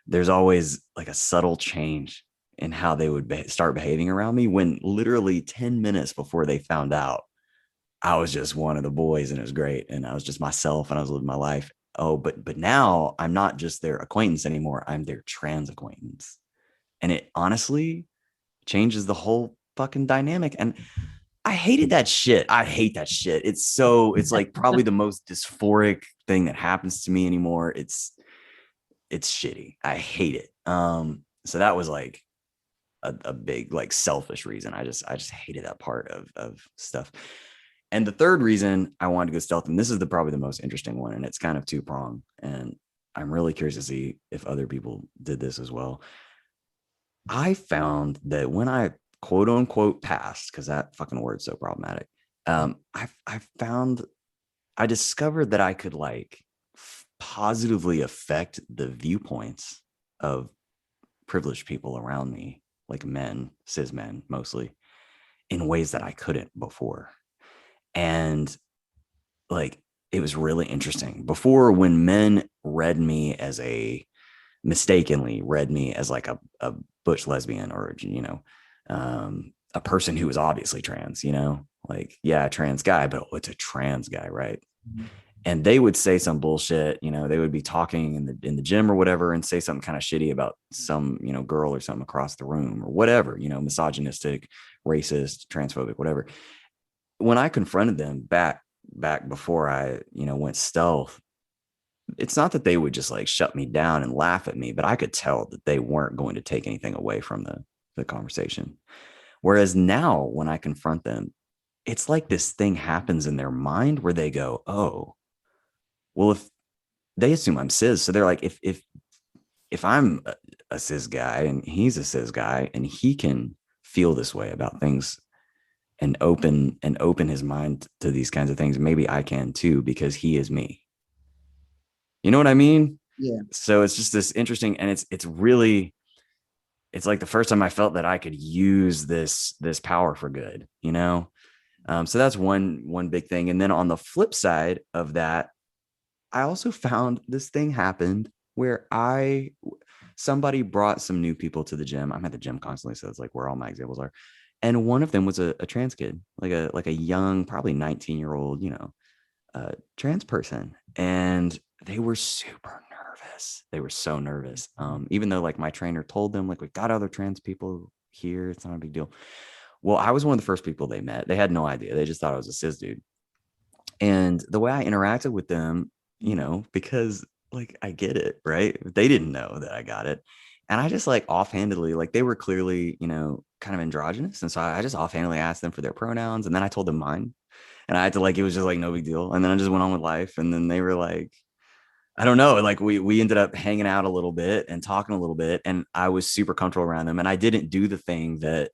there's always like a subtle change in how they would start behaving around me when literally 10 minutes before they found out I was just one of the boys and it was great. And I was just myself and I was living my life. Oh, but now I'm not just their acquaintance anymore. I'm their trans acquaintance. And it honestly changes the whole fucking dynamic. And I hated that shit. I hate that shit. It's like probably the most dysphoric thing that happens to me anymore. It's shitty. I hate it. So that was like a big like selfish reason. I just hated that part of stuff. And the third reason I wanted to go stealth, and this is probably the most interesting one, and it's kind of two pronged, and I'm really curious to see if other people did this as well. I found that when I quote unquote passed, because that fucking word's so problematic, I found I discovered that I could like positively affect the viewpoints of privileged people around me, like men, cis men mostly, in ways that I couldn't before. And like it was really interesting. Before, when men read me as a mistakenly read me as like a butch lesbian or, a person who was obviously trans, like, yeah, trans guy, but it's a trans guy, right? Mhm. And they would say some bullshit, they would be talking in the gym or whatever and say something kind of shitty about some, girl or something across the room or whatever, misogynistic, racist, transphobic, whatever. When I confronted them back before I, went stealth, it's not that they would just like shut me down and laugh at me, but I could tell that they weren't going to take anything away from the conversation. Whereas now when I confront them, it's like this thing happens in their mind where they go, oh, well, if they assume I'm cis, so they're like, if I'm a cis guy and he's a cis guy and he can feel this way about things and open his mind to these kinds of things, maybe I can too because he is me. You know what I mean? Yeah. So it's just this interesting, and it's really, it's like the first time I felt that I could use this power for good, so that's one big thing. And then on the flip side of that, I also found this thing happened where I somebody brought some new people to the gym. I'm at the gym constantly, so it's like where all my examples are. And one of them was a trans kid, like a young, probably 19-year-old, trans person. And they were super nervous. They were so nervous. Even though like my trainer told them, like, we got other trans people here, it's not a big deal. Well, I was one of the first people they met. They had no idea. They just thought I was a cis dude. And the way I interacted with them, because like I get it, right? They didn't know that I got it. And I just like offhandedly, like they were clearly, kind of androgynous. And so I just offhandedly asked them for their pronouns. And then I told them mine. And I had to like, it was just like no big deal. And then I just went on with life. And then they were like, I don't know. Like we ended up hanging out a little bit and talking a little bit, and I was super comfortable around them. And I didn't do the thing that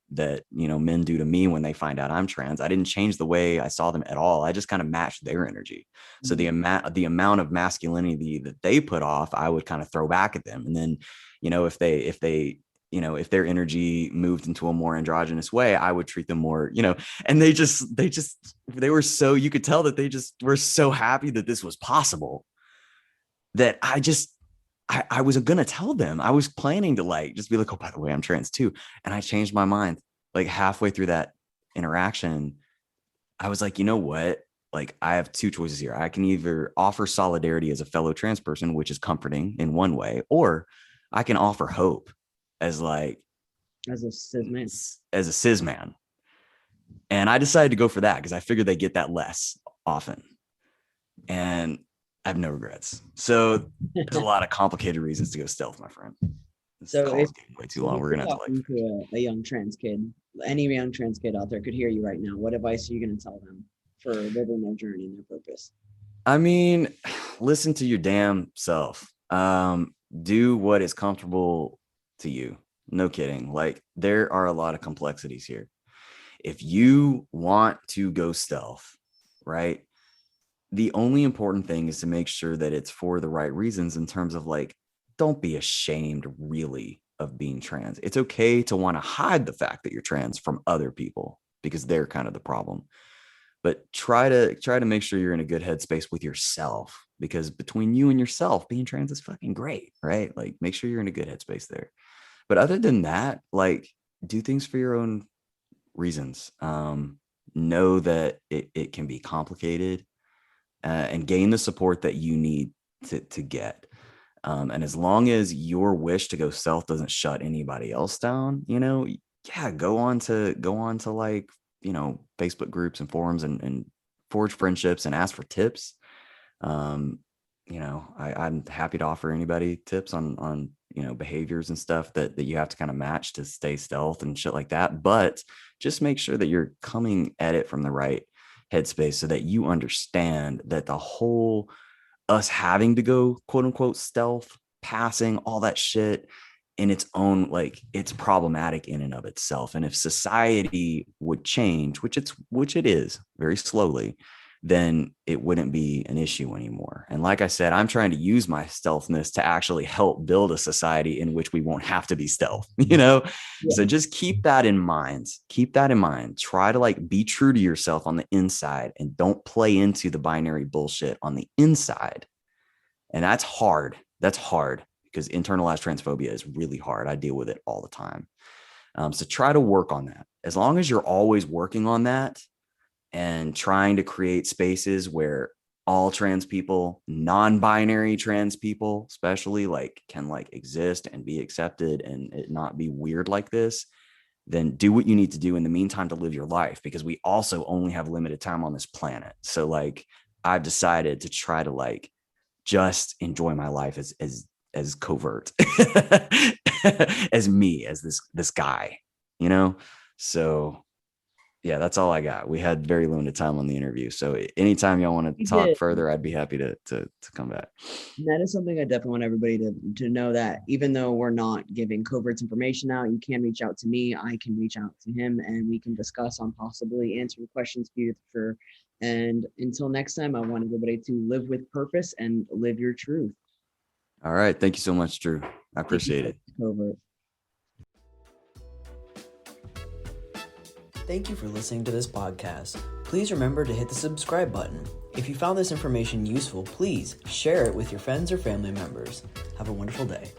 men do to me when they find out I'm trans. I didn't change the way I saw them at all. I just kind of matched their energy. So Mhm. the amount of masculinity that they put off, I would kind of throw back at them. And then, if their energy moved into a more androgynous way, I would treat them more, and they were so, you could tell that they just were so happy that this was possible that I was gonna tell them. I was planning to like just be like, oh, by the way, I'm trans too. And I changed my mind like halfway through that interaction. I was like, you know what? Like, I have two choices here. I can either offer solidarity as a fellow trans person, which is comforting in one way, or I can offer hope as like As a cis man. as a cis man. And I decided to go for that because I figured they get that less often. And I have no regrets. So there's a lot of complicated reasons to go stealth, my friend. This So call if is getting way too so, long. if We're you're gonna have to like talking finish. to a young trans kid, any young trans kid out there could hear you right now, what advice are you going to tell them for living their journey and their purpose? I mean, listen to your damn self. Do what is comfortable to you. No kidding. Like, there are a lot of complexities here. If you want to go stealth, right? The only important thing is to make sure that it's for the right reasons, in terms of like, don't be ashamed really of being trans. It's okay to want to hide the fact that you're trans from other people because they're kind of the problem. But try to make sure you're in a good headspace with yourself because between you and yourself, being trans is fucking great, right? Like, make sure you're in a good headspace there. But other than that, like, do things for your own reasons. Know that it can be complicated, and gain the support that you need to get. And as long as your wish to go self doesn't shut anybody else down, yeah, go on to like, Facebook groups and forums, and forge friendships and ask for tips. um I'm happy to offer anybody tips on behaviors and stuff that you have to kind of match to stay stealth and shit like that. But just make sure that you're coming at it from the right headspace, so that you understand that the whole us having to go quote unquote stealth, passing, all that shit in its own, like, it's problematic in and of itself. And if society would change, which it is very slowly, then it wouldn't be an issue anymore. And like I said, I'm trying to use my stealthness to actually help build a society in which we won't have to be stealth, Yeah. So just keep that in mind. Keep that in mind. Try to like be true to yourself on the inside, and don't play into the binary bullshit on the inside. And that's hard. That's hard, because internalized transphobia is really hard. I deal with it all the time. So try to work on that. As long as you're always working on that, and trying to create spaces where all trans people, non-binary trans people especially, like, can like exist and be accepted and it not be weird like this, then do what you need to do in the meantime to live your life, because we also only have limited time on this planet. So like, I've decided to try to like just enjoy my life as covert as me, as this guy, so yeah, that's all I got. We had very limited time on the interview, so anytime y'all want to We talk did. further, I'd be happy to come back. And that is something I definitely want everybody to know, that even though we're not giving covert information out, you can reach out to me. I can reach out to him, and we can discuss on possibly answering questions for you for sure. And until next time, I want everybody to live with purpose and live your truth. All right, thank you so much, Drew. I Thank you appreciate so it. much, Covert. Thank you for listening to this podcast. Please remember to hit the subscribe button. If you found this information useful, please share it with your friends or family members. Have a wonderful day.